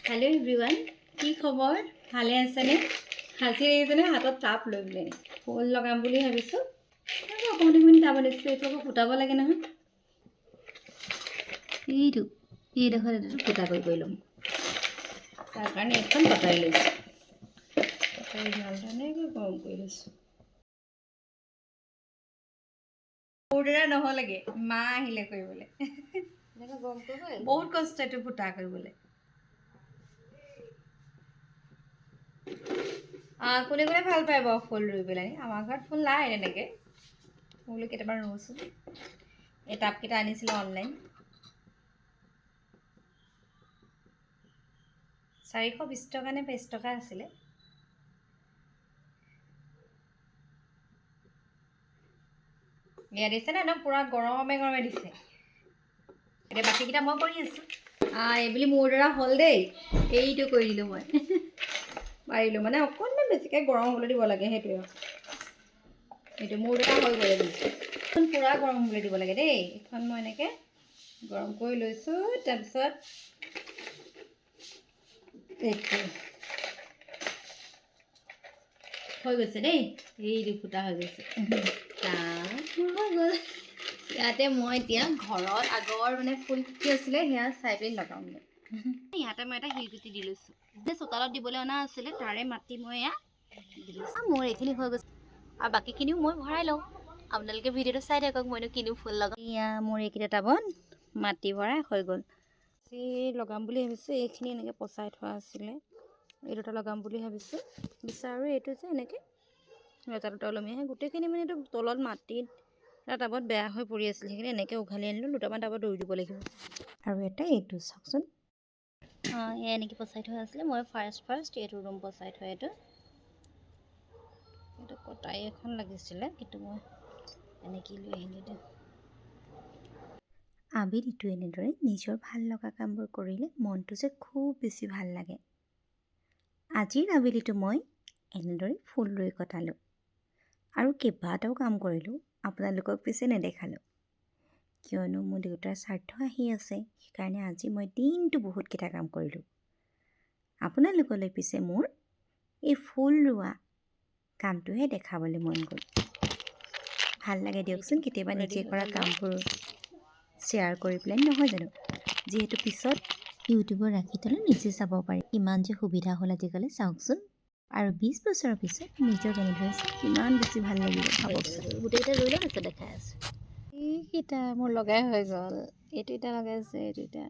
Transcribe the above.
hello everyone কি খবৰ ভালে আছেনে হাসি লাগিছেনে হাতত টাপ লৈ বলে ফুল লগাম বুলি ভাবিছো অকণমান টাপ লৈছো এইটো ফুটাব লাগে নহয় এইটো এই দেখৰ ফুটা কৰি লম তাৰ কাৰণে এখন কটাই লৈছো কটাই ভালদৰে গৰম কৰি লৈছো পুৰা নহলেগে মা আহিলে কৰিবলৈ এনেকৈ গৰম কৰিব বহুত কষ্ট এইটো ফুটা কৰিবলৈ কোনে কোনে ভাল পায় বাৰু ফুল ৰুই পেলাই আমাৰ ঘৰত ফুল নাই এনেকৈ ফুল কেইটামান ৰুইছোঁ এই টাবকেইটা আনিছিলোঁ অনলাইন 420 টকা নে 5 টকা আছিলে দিছে না একদম পুৰা গৰমে গৰমে দিছে এতিয়া বাকীকেইটা মই কৰি আছোঁ এইবুলি মোৰ দ্বাৰা হ'ল দেই এইটো কৰি দিলোঁ মই পাৰিলোঁ মানে অকণমান বেছিকৈ গৰম হ'বলৈ দিব লাগে সেইটোৱে এইটো মোৰ দ্বাৰা হৈ গ'লে দিছোঁ পুৰা গৰম হ'বলৈ দিব লাগে দেই এইখন মই এনেকৈ গৰম কৰি লৈছোঁ তাৰপিছত এইটো হৈ গৈছে দেই এইটো ফুটা হৈ গৈছে হৈ গ'ল ইয়াতে মই এতিয়া ঘৰত আগৰ মানে ফুল কি আছিলে সেয়া চাই পেলাই লগাওঁ ইয়াতে মই এটা শিলগুটি দি লৈছোঁ যে চোতালত দিবলৈ অনা আছিলে তাৰে মাটি মই এয়া দি লৈছোঁ মোৰ এইখিনি হৈ গৈছে আৰু বাকীখিনিও মই ভৰাই লওঁ আপোনালোকে ভিডিঅ'টো চাই থাকক মইনো কিনো ফুল লগাওঁ এয়া মোৰ এইকেইটা টাবত মাটি ভৰাই হৈ গ'ল লগাম বুলি ভাবিছোঁ এইখিনি এনেকৈ পচাই থোৱা আছিলে এই দুটা লগাম বুলি ভাবিছোঁ বিচাৰোঁ এইটো যে এনেকৈ এটা দুটা ওলমিয়াহে গোটেইখিনি মানে এইটো তলত মাটিত এটা টাবত বেয়া হৈ পৰি আছিলে সেইখিনি এনেকৈ উঘালি আনিলোঁ দুটামান টাবত দৌৰি দিব লাগিব আৰু এটা এইটো চাওকচোন এয়া এনেকৈ পচাই থোৱা আছিলে মই ফাৰ্ষ্ট এইটো ৰুম পচাই থোৱা এইটো কটাই এখন লাগিছিলে কিন্তু মই এনেকৈ লৈ আহিলোঁ আবেলিটো এনেদৰে নিজৰ ভাল লগা কামবোৰ কৰিলে মনটো যে খুব বেছি ভাল লাগে আজিৰ আবেলিটো মই এনেদৰে ফুল ৰুই কটালোঁ আৰু কেইবাটাও কাম কৰিলোঁ আপোনালোকক পিছে নেদেখালোঁ কিয়নো মোৰ দেউতাৰ শ্ৰাদ্ধ আহি আছে সেইকাৰণে আজি মই দিনটো বহুতকেইটা কাম কৰিলোঁ আপোনালোকলৈ পিছে মোৰ এই ফুল ৰোৱা কামটোহে দেখাবলৈ মন গ'ল ভাল লাগে দিয়কচোন কেতিয়াবা নিজে কৰা কামবোৰ শ্বেয়াৰ কৰি পেলাই নহয় জানো যিহেতু পিছত ইউটিউবত ৰাখি থ'লে নিজে চাব পাৰি কিমান যে সুবিধা হ'ল আজিকালি চাওকচোন আৰু 20 বছৰৰ পিছত নিজক এনেদৰে কিমান বেছি ভাল লাগিব ভাবকচোন গোটেইকেইটা ৰুই লওঁ আছে দেখাই আছোঁ এইকেইটা মোৰ লগাই হৈ গ'ল এইটো এটা লগাইছে এইটো এটা